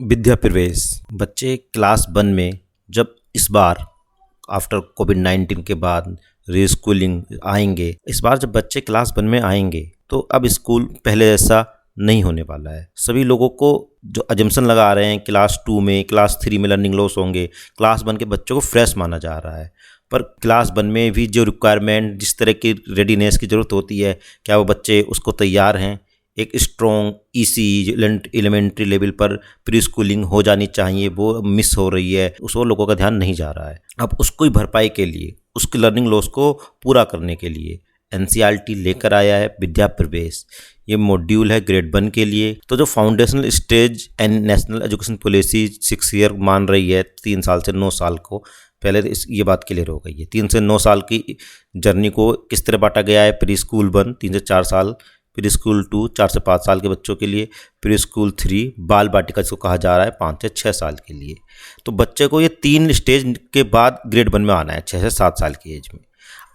विद्या प्रवेश बच्चे क्लास 1 में जब इस बार आफ्टर कोविड-19 के बाद रीस्कूलिंग आएंगे, इस बार जब बच्चे क्लास 1 में आएंगे तो अब स्कूल पहले जैसा नहीं होने वाला है। सभी लोगों को जो अजम्पशन लगा रहे हैं क्लास 2 में, क्लास 3 में लर्निंग लॉस होंगे, क्लास 1 के बच्चों को फ्रेश माना जा रहा है। पर क्लास 1 में भी जो रिक्वायरमेंट, जिस तरह की रेडीनेस की ज़रूरत होती है, क्या वो बच्चे उसको तैयार हैं? एक स्ट्रॉन्ग ईसी एलिमेंट्री लेवल पर प्री स्कूलिंग हो जानी चाहिए, वो मिस हो रही है, उस और लोगों का ध्यान नहीं जा रहा है। अब उसको ही भरपाई के लिए, उसके लर्निंग लॉस को पूरा करने के लिए एनसीईआरटी लेकर आया है विद्या प्रवेश। ये मॉड्यूल है ग्रेड 1 के लिए। तो जो foundational stage and national education policy 6 year मान रही है, 3 साल से 9 साल को, पहले तो ये बात क्लियर हो गई है। 3 से 9 साल की जर्नी को किस तरह बांटा गया है? प्री स्कूल 1 3 से 4 साल, प्री स्कूल 2 4 से 5 साल के बच्चों के लिए, प्री स्कूल 3 बाल बाटिका जिसको कहा जा रहा है 5 से 6 साल के लिए। तो बच्चे को ये 3 स्टेज के बाद ग्रेड 1 में आना है 6 से 7 साल की एज में।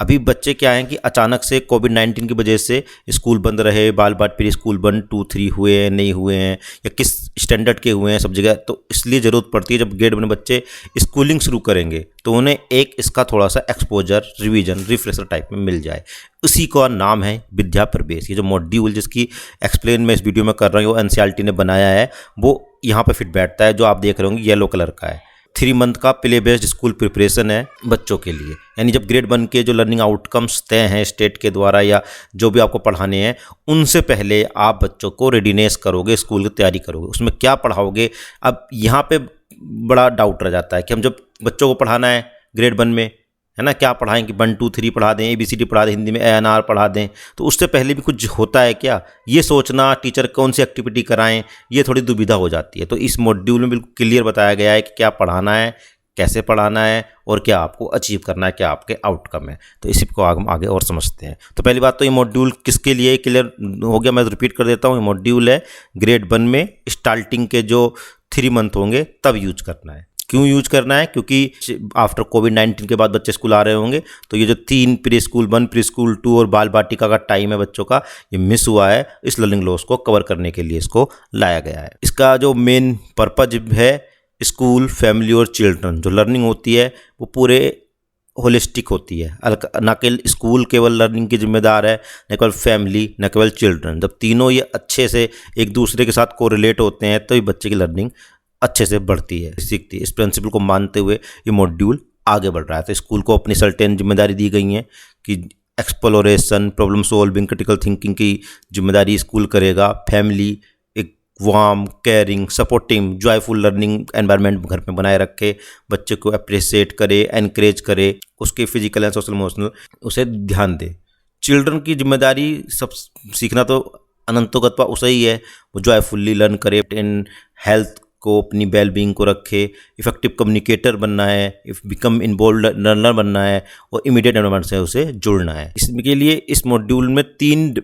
अभी बच्चे क्या हैं कि अचानक से कोविड-19 की वजह से स्कूल बंद रहे, बाल बाट प्री स्कूल 1 2 3 हुए हैं, नहीं हुए हैं, या किस स्टैंडर्ड के हुए हैं सब जगह। तो इसलिए ज़रूरत पड़ती है जब ग्रेड 1 में बच्चे स्कूलिंग शुरू करेंगे तो उन्हें एक इसका थोड़ा सा एक्सपोजर, रिवीजन, रिफ्रेशर टाइप में मिल जाए। उसी का नाम है विद्या प्रवेश। ये जो मॉड्यूल जिसकी एक्सप्लेन मैं इस वीडियो में कर रहा हूँ, वो एनसीईआरटी ने बनाया है, वो यहाँ पर फिट बैठता है। जो आप देख रहे होंगे येलो कलर का है। 3 मंथ का प्ले बेस्ड स्कूल प्रिपरेशन है बच्चों के लिए। यानी जब ग्रेड 1 के जो लर्निंग आउटकम्स तय हैं स्टेट के द्वारा या जो भी आपको पढ़ाने हैं, उनसे पहले आप बच्चों को रेडीनेस करोगे, स्कूल की तैयारी करोगे। उसमें क्या पढ़ाओगे? अब यहाँ पे बड़ा डाउट रह जाता है कि हम जब बच्चों को पढ़ाना है ग्रेड 1 में, है ना, क्या पढ़ाएं कि 1 2 3 पढ़ा दें, ABCD पढ़ा दें, हिंदी में ANR पढ़ा दें। तो उससे पहले भी कुछ होता है क्या? ये सोचना, टीचर कौन सी एक्टिविटी कराएं, ये थोड़ी दुविधा हो जाती है। तो इस मॉड्यूल में बिल्कुल क्लियर बताया गया है कि क्या पढ़ाना है, कैसे पढ़ाना है और क्या आपको अचीव करना है, क्या आपके आउटकम है। तो इसी को हम आगे और समझते हैं। तो पहली बात तो ये मॉड्यूल किसके लिए क्लियर हो गया, मैं रिपीट कर देता हूँ। ये मॉड्यूल है ग्रेड 1 में स्टार्टिंग के जो 3 मंथ होंगे तब यूज करना है। क्यों यूज करना है? क्योंकि आफ्टर कोविड-19 के बाद बच्चे स्कूल आ रहे होंगे, तो ये जो 3 प्री स्कूल 1, प्री स्कूल 2 और बाल बाटिका का टाइम है बच्चों का, ये मिस हुआ है। इस लर्निंग लॉस को कवर करने के लिए इसको लाया गया है। इसका जो मेन पर्पज है, स्कूल, फैमिली और चिल्ड्रन, जो लर्निंग होती है वो पूरे होलिस्टिक होती है। न केवल स्कूल केवल लर्निंग की जिम्मेदार है, न केवल फैमिली, न केवल चिल्ड्रन। जब तीनों ये अच्छे से एक दूसरे के साथ कोरिलेट होते हैं तो ये बच्चे की लर्निंग अच्छे से बढ़ती है, सीखती है। इस प्रिंसिपल को मानते हुए ये मॉड्यूल आगे बढ़ रहा है। तो स्कूल को अपनी सर्टेन जिम्मेदारी दी गई है कि exploration, problem solving, critical thinking की जिम्मेदारी स्कूल करेगा। फैमिली एक warm, caring, supporting, joyful learning environment घर में बनाए रखे, बच्चे को अप्रिशिएट करे, एनकरेज करे, उसके फिजिकल एंड सोशल इमोशनल उसे ध्यान दे। चिल्ड्रन की जिम्मेदारी सब सीखना तो अनंतोगत्वा उसे ही है। वो जॉयफुल्ली लर्न करे, इन हेल्थ को, अपनी वेल बीइंग को रखे, इफेक्टिव कम्युनिकेटर बनना है, बिकम इन्वॉल्व लर्नर बनना है और इमीडिएट एनवायरनमेंट से उसे जुड़ना है। इसके लिए इस मॉड्यूल में 3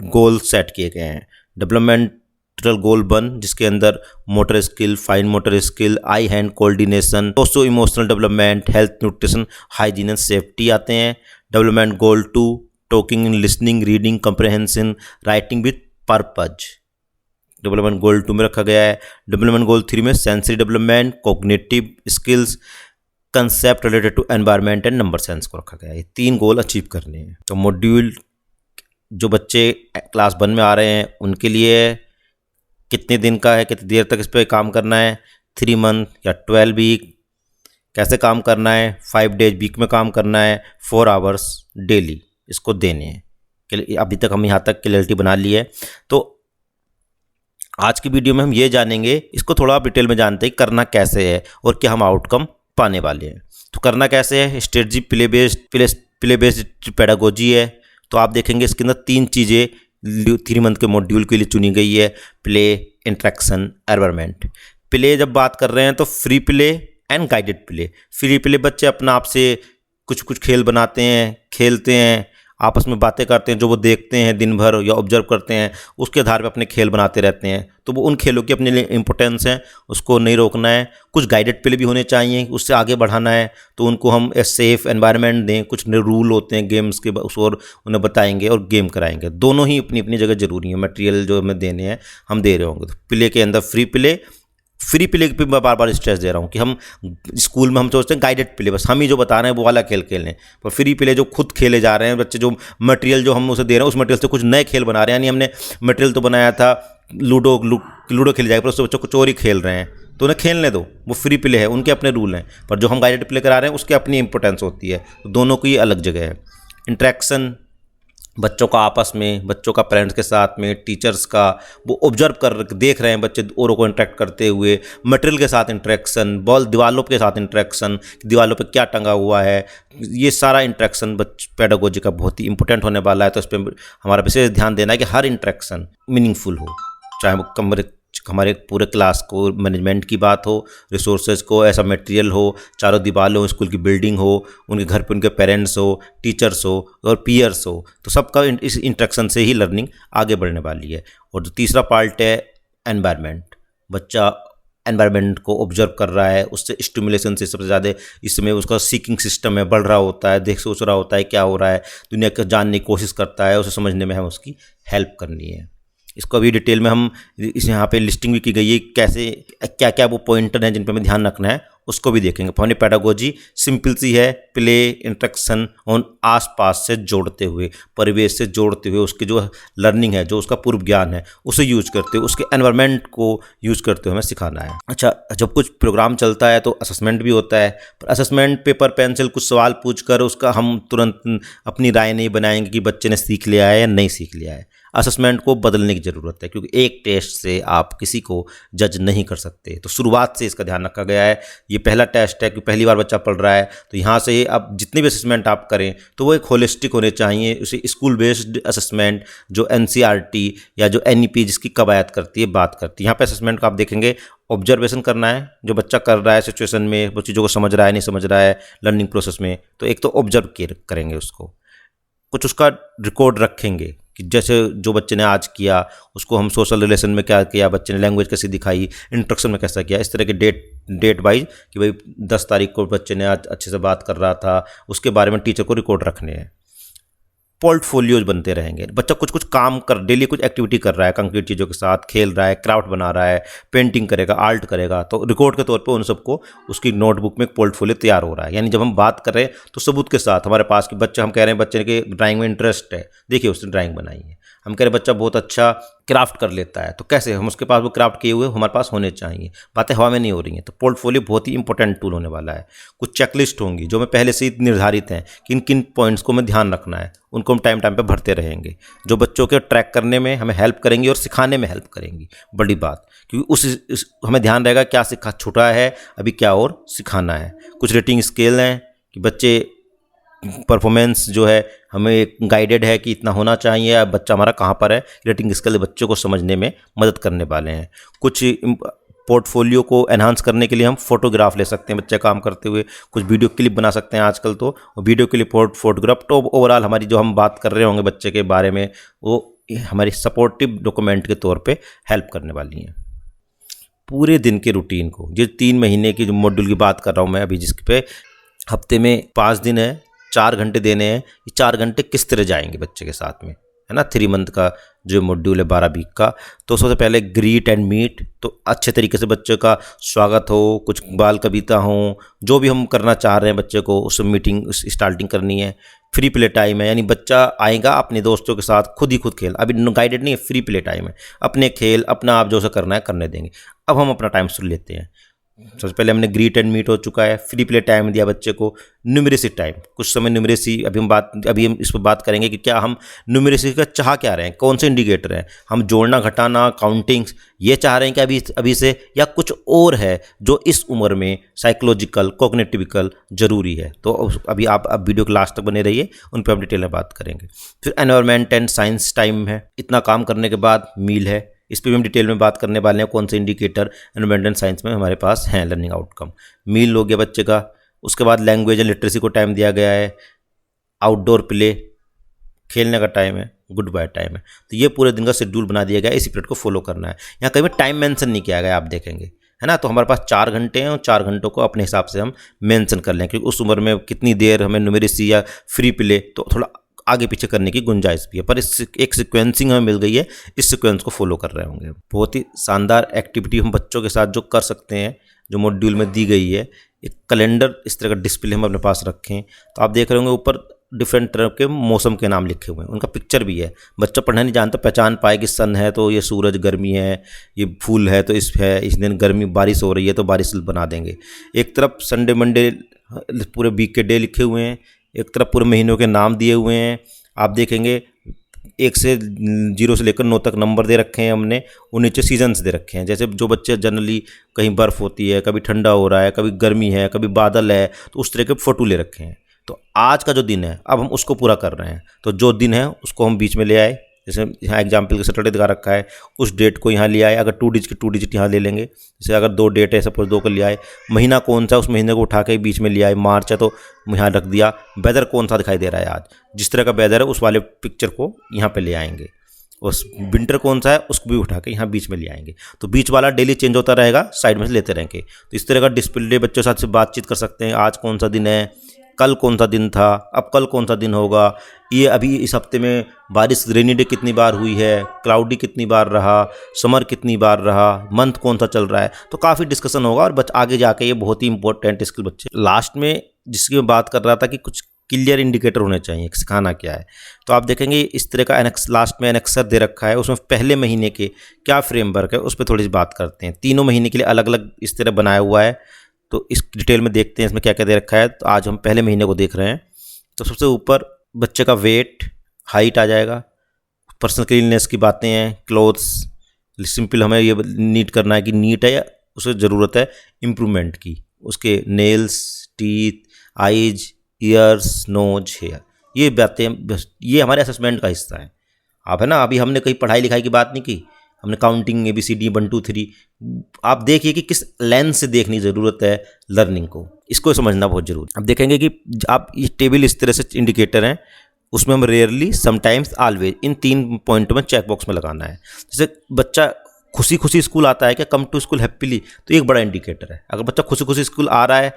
गोल सेट किए गए हैं। डेवलपमेंटल गोल 1, जिसके अंदर motor skill, fine motor skill, eye hand coordination, socio emotional development, health, nutrition, hygiene and safety आते हैं। Development goal 2, talking and listening, reading comprehension, writing with purpose, development goal 2 में रखा गया है। डेवलपमेंट गोल 3 में sensory development, cognitive skills, concept related to environment and number sense को रखा गया है। ये 3 गोल अचीव करने हैं। तो मॉड्यूल जो बच्चे क्लास 1 में आ रहे हैं उनके लिए कितने दिन का है, कितनी देर तक इस पर काम करना है, 3 मंथ या 12 वीक, कैसे काम करना है, 5 डेज वीक में काम करना है, 4 आवर्स डेली इसको देने हैं। अभी तक हम यहाँ तक क्लियरिटी बना ली है। तो आज की वीडियो में हम ये जानेंगे, इसको थोड़ा डिटेल में जानते हैं करना कैसे है और क्या हम आउटकम पाने वाले हैं। तो करना कैसे है? स्ट्रेटजी प्ले बेस्ड पेडागोजी है। तो आप देखेंगे इसके अंदर 3 चीज़ें 3 मंथ के मॉड्यूल के लिए चुनी गई है: प्ले, इंट्रैक्शन, एनवायरनमेंट। प्ले जब बात कर रहे हैं तो free play and guided play. Free play बच्चे अपना आप से कुछ खेल बनाते हैं, खेलते हैं, आपस में बातें करते हैं, जो वो देखते हैं दिन भर या ऑब्जर्व करते हैं उसके आधार पर अपने खेल बनाते रहते हैं। तो वो उन खेलों की अपने लिए इंपॉर्टेंस है, उसको नहीं रोकना है। कुछ गाइडेड प्ले भी होने चाहिए, उससे आगे बढ़ाना है तो उनको हम एक सेफ एनवायरनमेंट दें। कुछ रूल होते हैं गेम्स के, उस और उन्हें बताएंगे और गेम कराएंगे। दोनों ही अपनी अपनी जगह जरूरी है। मटेरियल जो हमें देने हैं हम दे रहे होंगे। तो प्ले के अंदर फ्री प्ले, फ्री प्ले पे मैं बार बार स्ट्रेस दे रहा हूँ कि हम स्कूल में हम सोचते हैं गाइडेड प्ले, बस हम ही जो बता रहे हैं वो वाला खेल खेल लें, पर फ्री प्ले जो खुद खेले जा रहे हैं बच्चे, जो मटेरियल जो हम उसे दे रहे हैं उस मटेरियल से कुछ नए खेल बना रहे हैं। यानी हमने मटेरियल तो बनाया था लूडो खेली जाएगी, पर उससे बच्चों को चोरी खेल रहे हैं, तो उन्हें खेलने दो, वो फ्री प्ले है, उनके अपने रूल हैं। पर जो हम गाइडेड प्ले करा रहे हैं उसकी अपनी इंपॉर्टेंस होती है, तो दोनों की अलग जगह है। इंटरेक्शन बच्चों का आपस में, बच्चों का पेरेंट्स के साथ में, टीचर्स का, वो ऑब्जर्व कर देख रहे हैं बच्चे औरों को इंटरेक्ट करते हुए। मटेरियल के साथ इंटरेक्शन, बॉल दीवारों के साथ इंटरेक्शन, दीवारों पे क्या टंगा हुआ है, ये सारा इंटरेक्शन पेडागोजी का बहुत ही इंपॉर्टेंट होने वाला है। तो इस पर हमारा विशेष ध्यान देना है कि हर इंटरेक्शन मीनिंगफुल हो, चाहे वो हमारे पूरे क्लास को मैनेजमेंट की बात हो, रिसोर्सेज को, ऐसा मटेरियल हो, चारों दीवार हो, स्कूल की बिल्डिंग हो, उनके घर पे उनके पेरेंट्स हो, टीचर्स हो और पीयर्स हो, तो सबका इस इंटरेक्शन से ही लर्निंग आगे बढ़ने वाली है। और जो तीसरा पार्ट है एनवायरनमेंट, बच्चा एनवायरनमेंट को ऑब्जर्व कर रहा है, उससे स्टिमुलेशन से सबसे ज़्यादा इसमें उसका सीकिंग सिस्टम है, बढ़ रहा होता है, देख सोच रहा होता है क्या हो रहा है, दुनिया को जानने की कोशिश करता है, उसे समझने में हमें उसकी हेल्प करनी है। इसको अभी डिटेल में हम इस यहाँ पे लिस्टिंग भी की गई है, कैसे क्या क्या वो पॉइंटर हैं जिन पे हमें ध्यान रखना है, उसको भी देखेंगे। हमारी पेडागोजी सिंपल सी है, प्ले, इंटरेक्शन और आसपास से जोड़ते हुए, परिवेश से जोड़ते हुए, उसकी जो लर्निंग है, जो उसका पूर्व ज्ञान है उसे यूज करते हुए, उसके एनवायरनमेंट को यूज करते हुए हमें सिखाना है। अच्छा, जब कुछ प्रोग्राम चलता है तो असेसमेंट भी होता है, पर असेसमेंट पेपर पेंसिल कुछ सवाल पूछ कर उसका हम तुरंत अपनी राय नहीं बनाएंगे कि बच्चे ने सीख लिया है या नहीं सीख लिया है। असेसमेंट को बदलने की ज़रूरत है, क्योंकि एक टेस्ट से आप किसी को जज नहीं कर सकते। तो शुरुआत से इसका ध्यान रखा गया है, ये पहला टेस्ट है कि पहली बार बच्चा पढ़ रहा है, तो यहाँ से अब जितने भी असेसमेंट आप करें तो वो एक होलिस्टिक होने चाहिए। उसे स्कूल बेस्ड असेसमेंट जो NCERT या जो NEP जिसकी कवायद करती है, बात करती है, यहाँ पे असेसमेंट को आप देखेंगे ऑब्जर्वेशन करना है, जो बच्चा कर रहा है सिचुएशन में, वो चीज़ों को समझ रहा है नहीं समझ रहा है लर्निंग प्रोसेस में, तो एक तो ऑब्जर्व करेंगे उसको, कुछ उसका रिकॉर्ड रखेंगे कि जैसे जो बच्चे ने आज किया उसको हम सोशल रिलेशन में क्या किया, बच्चे ने लैंग्वेज कैसे दिखाई, इंस्ट्रक्शन में कैसा किया, इस तरह के डेट वाइज कि भाई 10 तारीख को बच्चे ने आज अच्छे से बात कर रहा था, उसके बारे में टीचर को रिकॉर्ड रखने हैं। पोर्टफोलियोज बनते रहेंगे, बच्चा कुछ कुछ काम कर, डेली कुछ एक्टिविटी कर रहा है, कंक्रीट चीज़ों के साथ खेल रहा है, क्राफ्ट बना रहा है, पेंटिंग करेगा, आर्ट करेगा, तो रिकॉर्ड के तौर पे उन सबको उसकी नोटबुक में एक पोर्टफोलियो तैयार हो रहा है। यानी जब हम बात कर रहे हैं तो सबूत के साथ हमारे पास कि बच्चे, हम कह रहे हैं बच्चे के ड्राइंग में इंटरेस्ट है, देखिए उसने ड्राइंग बनाई है, हम कह रहे हैं बच्चा बहुत अच्छा क्राफ्ट कर लेता है, तो कैसे हम उसके पास वो क्राफ्ट किए हुए हमारे पास होने चाहिए, बातें हवा में नहीं हो रही हैं। तो पोर्टफोलियो बहुत ही इंपॉर्टेंट टूल होने वाला है। कुछ चेकलिस्ट होंगी जो मैं पहले से ही निर्धारित हैं, किन किन पॉइंट्स को हमें ध्यान रखना है, उनको हम टाइम टाइम पे भरते रहेंगे, जो बच्चों के ट्रैक करने में हमें हेल्प करेंगी और सिखाने में हेल्प करेंगी। बड़ी बात, क्योंकि हमें ध्यान रहेगा क्या सिखा छूटा है, अभी क्या और सिखाना है। कुछ रेटिंग स्केल हैं कि बच्चे परफॉर्मेंस जो है हमें गाइडेड है कि इतना होना चाहिए, अब बच्चा हमारा कहाँ पर है, रेटिंग स्केल बच्चों को समझने में मदद करने वाले हैं। कुछ पोर्टफोलियो को एनहांस करने के लिए हम फोटोग्राफ ले सकते हैं बच्चे काम करते हुए, कुछ वीडियो क्लिप बना सकते हैं आजकल, तो वीडियो क्लिप फोटोग्राफ, तो ओवरऑल हमारी जो हम बात कर रहे होंगे बच्चे के बारे में वो हमारी सपोर्टिव डॉक्यूमेंट के तौर पे हेल्प करने वाली हैं। पूरे दिन के रूटीन को, जो 3 महीने की जो मॉड्यूल की बात कर रहा हूँ मैं अभी, जिसके पे हफ्ते में 5 दिन है, 4 घंटे देने हैं, ये 4 घंटे किस तरह जाएंगे बच्चे के साथ में, है ना। 3 मंथ का जो मॉड्यूल है 12 वीक का, तो सबसे पहले ग्रीट एंड मीट, तो अच्छे तरीके से बच्चे का स्वागत हो, कुछ बाल कविता हो, जो भी हम करना चाह रहे हैं बच्चे को, उस मीटिंग स्टार्टिंग करनी है। फ्री प्ले टाइम है, यानी बच्चा आएगा अपने दोस्तों के साथ खुद ही खुद खेल, अभी गाइडेड नहीं है, फ्री प्ले टाइम है, अपने खेल अपना आप जो सा करना है करने देंगे। अब हम अपना टाइम सुन लेते हैं। सबसे पहले हमने ग्रीट एंड मीट हो चुका है, फ्री प्ले टाइम दिया बच्चे को, न्यूमरेसी टाइम, कुछ समय न्यूमरेसी, अभी हम इस पर बात करेंगे कि क्या हम न्यूमरेसी का चाह क्या रहे हैं, कौन से इंडिकेटर हैं, हम जोड़ना घटाना काउंटिंग्स ये चाह रहे हैं कि अभी से, या कुछ और है जो इस उम्र में साइकोलॉजिकल कॉग्निटिविकल ज़रूरी है। तो अभी आप वीडियो के लास्ट तक बने रहिए, उन पर हम डिटेल में बात करेंगे। फिर एनवायरनमेंट एंड साइंस टाइम है, इतना काम करने के बाद मील है, इस पर भी हम डिटेल में बात करने वाले हैं, कौन से इंडिकेटर एनवायरनमेंट एंड साइंस में हमारे पास हैं लर्निंग आउटकम। मील हो गया बच्चे का, उसके बाद लैंग्वेज एंड लिटरेसी को टाइम दिया गया है, आउटडोर प्ले, खेलने का टाइम है, गुड बाय टाइम है। तो ये पूरे दिन का शेड्यूल बना दिया गया है, इसी पीरियड को फॉलो करना है। यहाँ कहीं भी टाइम मेंशन नहीं किया गया, आप देखेंगे, है ना। तो हमारे पास 4 घंटे हैं और 4 घंटों को अपने हिसाब से हम मेंशन कर लें, क्योंकि उस उम्र में कितनी देर हमें न्यूमेरेसी या फ्री प्ले, तो थोड़ा आगे पीछे करने की गुंजाइश भी है, पर इस एक सिक्वेंसिंग हमें मिल गई है, इस सिक्वेंस को फॉलो कर रहे होंगे। बहुत ही शानदार एक्टिविटी हम बच्चों के साथ जो कर सकते हैं, जो मॉड्यूल में दी गई है। एक कैलेंडर इस तरह का डिस्प्ले हम अपने पास रखें तो आप देख रहे होंगे ऊपर डिफरेंट तरह के मौसम के नाम लिखे हुए हैं, उनका पिक्चर भी है। बच्चा पढ़ना नहीं जानता, पहचान पाए कि सन है तो ये सूरज, गर्मी है, ये फूल है तो इस दिन गर्मी, बारिश हो रही है तो बारिश बना देंगे। एक तरफ संडे मंडे पूरे वीक के डे लिखे हुए हैं, एक तरफ पूरे महीनों के नाम दिए हुए हैं। आप देखेंगे 1 से 0 से लेकर 9 तक नंबर दे रखे हैं हमने, और नीचे सीजन्स दे रखे हैं। जैसे जो बच्चे जनरली कहीं बर्फ़ होती है, कभी ठंडा हो रहा है, कभी गर्मी है, कभी बादल है, तो उस तरह के फोटो ले रखे हैं। तो आज का जो दिन है अब हम उसको पूरा कर रहे हैं, तो जो दिन है उसको हम बीच में ले आए। जैसे यहाँ एग्जाम्पल के सैटरडे दिखा रखा है, उस डेट को यहाँ ले आए। अगर 2 डिजिट यहाँ ले लेंगे, जैसे अगर 2 डेट है सपोज 2 को ले आए। महीना कौन सा, उस महीने को उठा के बीच में ले आए। मार्च है तो यहाँ रख दिया। वेदर कौन सा दिखाई दे रहा है आज, जिस तरह का वेदर है उस वाले पिक्चर को यहाँ पे ले आएंगे। उस विंटर कौन सा है उसको भी उठा के यहाँ बीच में ले आएंगे। तो बीच वाला डेली चेंज होता रहेगा, साइड में से लेते रहेंगे। तो इस तरह का डिस्प्ले बच्चों के साथ से बातचीत कर सकते हैं। आज कौन सा दिन है, कल कौन सा दिन था, अब कल कौन सा दिन होगा, ये अभी इस हफ्ते में बारिश रेनी डे कितनी बार हुई है, क्लाउडी कितनी बार रहा, समर कितनी बार रहा, मंथ कौन सा चल रहा है। तो काफ़ी डिस्कशन होगा और आगे जाके ये बहुत ही इंपॉर्टेंट स्किल बच्चे। लास्ट में जिसकी मैं बात कर रहा था कि कुछ क्लियर इंडिकेटर होने चाहिए, सिखाना क्या है। तो आप देखेंगे इस तरह का लास्ट में एनेक्सर दे रखा है, उसमें पहले महीने के क्या फ्रेमवर्क है उस पर थोड़ी सी बात करते हैं। तीनों महीने के लिए अलग अलग इस तरह बनाया हुआ है, तो इस डिटेल में देखते हैं इसमें क्या क्या दे रखा है। तो आज हम पहले महीने को देख रहे हैं। तो सबसे ऊपर बच्चे का वेट, हाइट आ जाएगा। पर्सनल क्लीननेस की बातें हैं, क्लोथ्स, सिंपल हमें ये नीट करना है कि नीट है या उसे ज़रूरत है इम्प्रूवमेंट की। उसके nails, teeth, eyes, ears, nose, hair, ये बातें ये हमारे असेसमेंट का हिस्सा है। आप है ना, अभी हमने कहीं पढ़ाई लिखाई की बात नहीं की, हमने काउंटिंग ABCD 1 2 3। आप देखिए कि किस लेंस से देखने की ज़रूरत है लर्निंग को, इसको समझना बहुत जरूरी है। अब देखेंगे कि आप ये टेबल इस तरह से इंडिकेटर हैं, उसमें हम रेयरली, समटाइम्स, ऑलवेज, इन 3 पॉइंटों में चेक बॉक्स में लगाना है। जैसे बच्चा खुशी खुशी स्कूल आता है क्या, कम टू स्कूल हैप्पीली, तो एक बड़ा इंडिकेटर है। अगर बच्चा खुशी खुशी स्कूल आ रहा है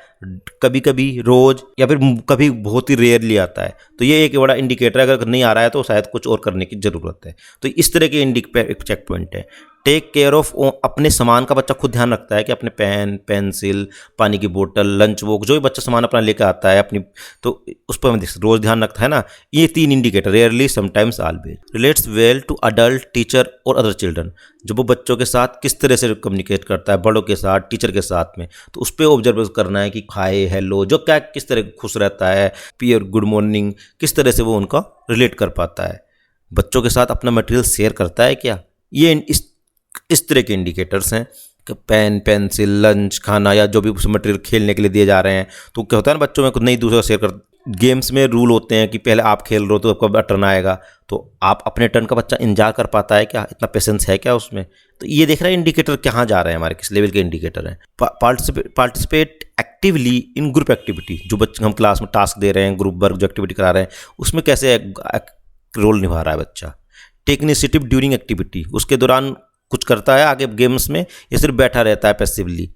कभी कभी, रोज, या फिर कभी बहुत ही रेयरली आता है, तो ये एक बड़ा इंडिकेटर है। अगर नहीं आ रहा है तो शायद कुछ और करने की ज़रूरत है। तो इस तरह के चेक पॉइंट है। टेक केयर ऑफ, अपने सामान का बच्चा खुद ध्यान रखता है कि अपने पेन, पेंसिल, पानी की बोतल, लंच बॉक्स, जो भी बच्चा सामान अपना लेकर आता है अपनी, तो उस पर हमें रोज़ ध्यान रखता है ना। ये 3 indicator, rarely, sometimes, always, relates well to adult, teacher और अदर चिल्ड्रन। जब वो बच्चों के साथ किस तरह से कम्युनिकेट करता है, बड़ों के साथ, टीचर के साथ में, तो उस पर ऑब्जर्व करना है कि हाय, हेलो, जो क्या किस तरह खुश रहता है, पियर, गुड मॉर्निंग, किस तरह से वो उनका रिलेट कर पाता है। बच्चों के साथ अपना मटेरियल शेयर करता है क्या, ये इस तरह के इंडिकेटर्स हैं। कि पेन, पेंसिल, लंच, खाना, या जो भी मटेरियल खेलने के लिए दिए जा रहे हैं, तो क्या होता है ना, बच्चों में खुद नहीं दूसरा शेयर कर। गेम्स में रूल होते हैं कि पहले आप खेल रहे हो तो आपका टर्न आएगा, तो आप अपने टर्न का बच्चा इंतजार कर पाता है क्या, इतना पेशेंस है क्या उसमें। तो ये देख रहे हैं इंडिकेटर कहाँ जा रहे हैं, हमारे किस लेवल के इंडिकेटर हैं। Participate actively in group activity, जो बच्चे हम क्लास में टास्क दे रहे हैं, ग्रुप वर्क जो एक्टिविटी करा रहे हैं, उसमें कैसे रोल निभा रहा है बच्चा। टेक इनिशिएटिव ड्यूरिंग एक्टिविटी, उसके दौरान कुछ करता है आगे गेम्स में, या सिर्फ बैठा रहता है पैसिवली।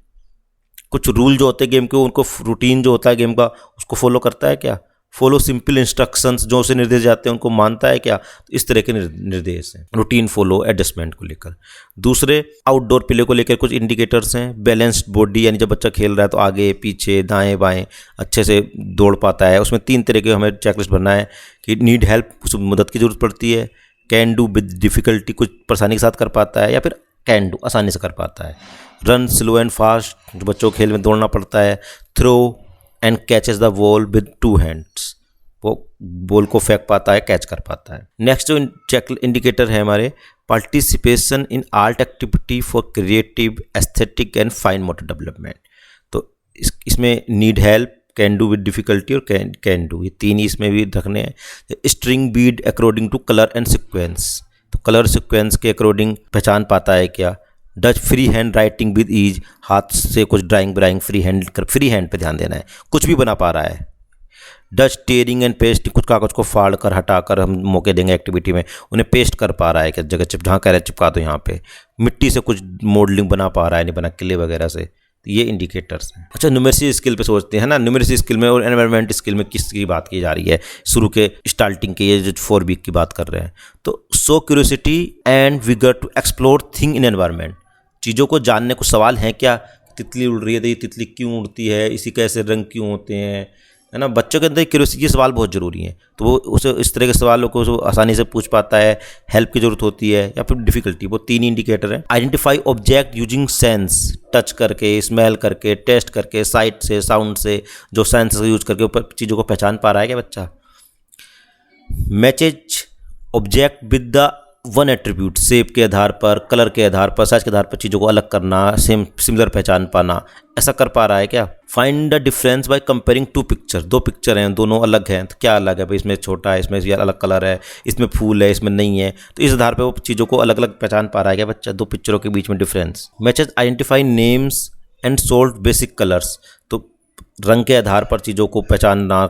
कुछ रूल जो होते हैं गेम के, उनको रूटीन जो होता है गेम का, उसको फॉलो करता है क्या। फॉलो सिंपल इंस्ट्रक्शंस, जो उसे निर्देश जाते हैं उनको मानता है क्या। तो इस तरह के निर्देश हैं। रूटीन फॉलो, एडजस्टमेंट को लेकर। दूसरे, आउटडोर प्ले को लेकर कुछ इंडिकेटर्स हैं। बैलेंस्ड बॉडी, यानी जब बच्चा खेल रहा है तो आगे पीछे, दाएं बाएं अच्छे से दौड़ पाता है। उसमें 3 तरह के हमें चेकलिस्ट बनना है कि नीड हेल्प, कुछ मदद की जरूरत पड़ती है। कैन डू विद डिफ़िकल्टी, कुछ परेशानी के साथ कर पाता है, या फिर कैन डू, आसानी से कर पाता है। रन स्लो एंड फास्ट, जो बच्चों को खेल में दौड़ना पड़ता है। Throw and catches the ball with 2 hands, वो बॉल को फेंक पाता है, कैच कर पाता है। नेक्स्ट जो चेक इंडिकेटर है हमारे, participation in art activity for creative, aesthetic and fine motor development. तो इसमें need help, can do with difficulty और कैन डू, ये 3 ही इसमें भी रखने हैं। String bead according to colour and sequence, तो कलर सिक्वेंस के अकॉर्डिंग पहचान पाता है क्या। Does free hand writing with ease, हाथ से कुछ ड्राइंग फ्री हैंड पे ध्यान देना है, कुछ भी बना पा रहा है। डच टेयरिंग एंड पेस्टिंग, कुछ कागज को फाड़ कर हटाकर हम मौके देंगे एक्टिविटी में, उन्हें पेस्ट कर पा रहा है क्या जगह, जहाँ कह रहे चिपका दो यहाँ पे। मिट्टी से कुछ मॉडलिंग बना पा रहा है, नहीं बना, किले वगैरह से, तो ये इंडिकेटर्स हैं। अच्छा, न्यूमेरसी स्किल पे सोचते हैं ना, न्यूमेरसी स्किल में और एनवायरनमेंट स्किल में किसकी बात की जा रही है शुरू के स्टार्टिंग के, ये जो 4 वीक की बात कर रहे हैं। तो show curiosity and vigour to explore thing in environment, चीज़ों को जानने को सवाल हैं क्या, तितली उड़ रही है तो ये तितली क्यों उड़ती है, इसी कैसे रंग क्यों होते हैं, है ना। बच्चों के अंदर क्यूरियोसिटी, ये सवाल बहुत ज़रूरी है, तो वो उसे इस तरह के सवालों को वो आसानी से पूछ पाता है। हेल्प की ज़रूरत होती है या फिर डिफ़िकल्टी, वो 3 इंडिकेटर हैं। Identify object using sense, touch करके, स्मेल करके, टेस्ट करके, साइट से, साउंड से, जो सेंस का यूज करके ऊपर चीज़ों को पहचान पा रहा है क्या बच्चा। Matches object with the one attribute, shape के आधार पर, कलर के आधार पर, साइज के आधार पर चीज़ों को अलग करना, सेम सिमिलर पहचान पाना, ऐसा कर पा रहा है क्या। Find the difference by comparing 2 picture, 2 picture हैं, दोनों अलग हैं, तो क्या अलग है भाई, इसमें छोटा है, इसमें ये अलग कलर है, इसमें फूल है, इसमें नहीं है, तो इस आधार पर वो चीज़ों को अलग अलग पहचान पा रहा है क्या बच्चा, 2 पिक्चरों के बीच में difference. Matches identify names and solve basic colours, तो रंग के आधार पर चीज़ों को पहचानना,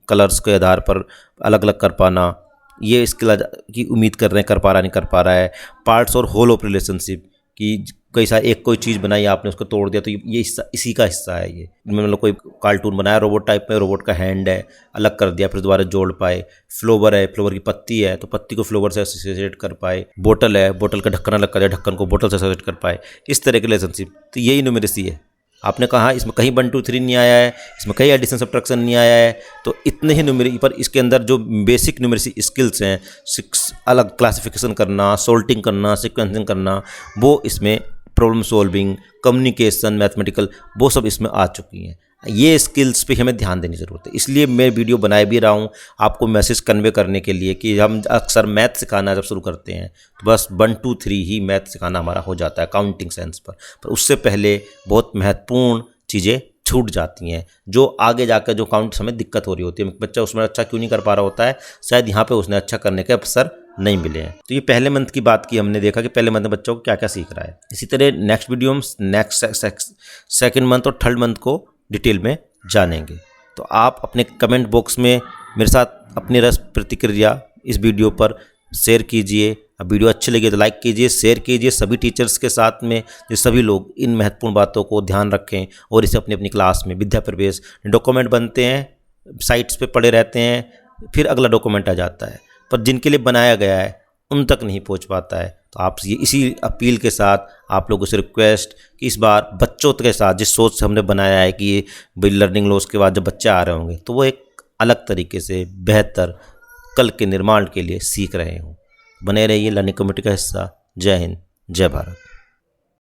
कलर्स के आधार पर अलग अलग कर पाना, ये स्किल की उम्मीद कर रहे हैं, कर पा रहा नहीं कर पा रहा है। पार्ट्स और होल ऑफ रिलेशनशिप, कि कैसा एक कोई चीज़ बनाई आपने, उसको तोड़ दिया, तो ये हिस्सा इसी का हिस्सा है। ये मतलब कोई कार्टून बनाया रोबोट टाइप में, रोबोट का हैंड है, अलग कर दिया, फिर दोबारा जोड़ पाए। फ्लोवर है, फ्लोवर की पत्ती है, तो पत्ती को फ्लोवर से एसोसिएट कर पाए। बोतल है, बोतल का ढक्कन अलग कर दिया, ढक्कन को बोतल से एसोसिएट कर पाए। इस तरह की रिलेशनशिप, तो यही न्यूमेरसी है। आपने कहा इसमें कहीं 1 2 3 नहीं आया है, इसमें कहीं एडिशन सब्ट्रैक्शन नहीं आया है, तो इतने ही न्यूमेरी पर इसके अंदर जो बेसिक न्यूमेरसी स्किल्स हैं, 6 अलग क्लासिफिकेशन करना, सोल्टिंग करना, सीक्वेंसिंग करना, वो इसमें प्रॉब्लम सॉल्विंग, कम्युनिकेशन, मैथमेटिकल, वो सब इसमें आ चुकी हैं। ये स्किल्स पे हमें ध्यान देने की ज़रूरत है। इसलिए मैं वीडियो बना भी रहा हूँ आपको मैसेज कन्वे करने के लिए कि हम अक्सर मैथ सिखाना जब शुरू करते हैं तो बस 1 2 3 ही मैथ सिखाना हमारा हो जाता है काउंटिंग सेंस पर उससे पहले बहुत महत्वपूर्ण चीज़ें छूट जाती हैं, जो आगे जाकर जो काउंट हमें दिक्कत हो रही होती है। बच्चा उसमें अच्छा क्यों नहीं कर पा रहा होता है, शायद यहाँ पे उसने अच्छा करने के अवसर नहीं मिले हैं। तो ये पहले मंथ की बात की, हमने देखा कि पहले मंथ में बच्चों को क्या क्या सीख रहा है। इसी तरह नेक्स्ट वीडियो में नेक्स्ट सेकंड मंथ और थर्ड मंथ को डिटेल में जानेंगे। तो आप अपने कमेंट बॉक्स में मेरे साथ अपनी रस प्रतिक्रिया इस वीडियो पर शेयर कीजिए। अब वीडियो अच्छी लगी तो लाइक कीजिए, शेयर कीजिए सभी टीचर्स के साथ में, जो सभी लोग इन महत्वपूर्ण बातों को ध्यान रखें और इसे अपनी अपनी क्लास में विद्या प्रवेश डॉक्यूमेंट बनते हैं, साइट्स पे पड़े रहते हैं, फिर अगला डॉक्यूमेंट आ जाता है, पर जिनके लिए बनाया गया है उन तक नहीं पहुंच पाता है। तो आप ये इसी अपील के साथ आप लोगों से रिक्वेस्ट कि इस बार बच्चों के साथ जिस सोच से हमने बनाया है कि भाई लर्निंग लॉस के बाद जब बच्चे आ रहे होंगे तो वो एक अलग तरीके से बेहतर कल के निर्माण के लिए सीख रहे हों। बने रहिए लर्निंग कम्युनिटी का हिस्सा। जय हिंद, जय भारत।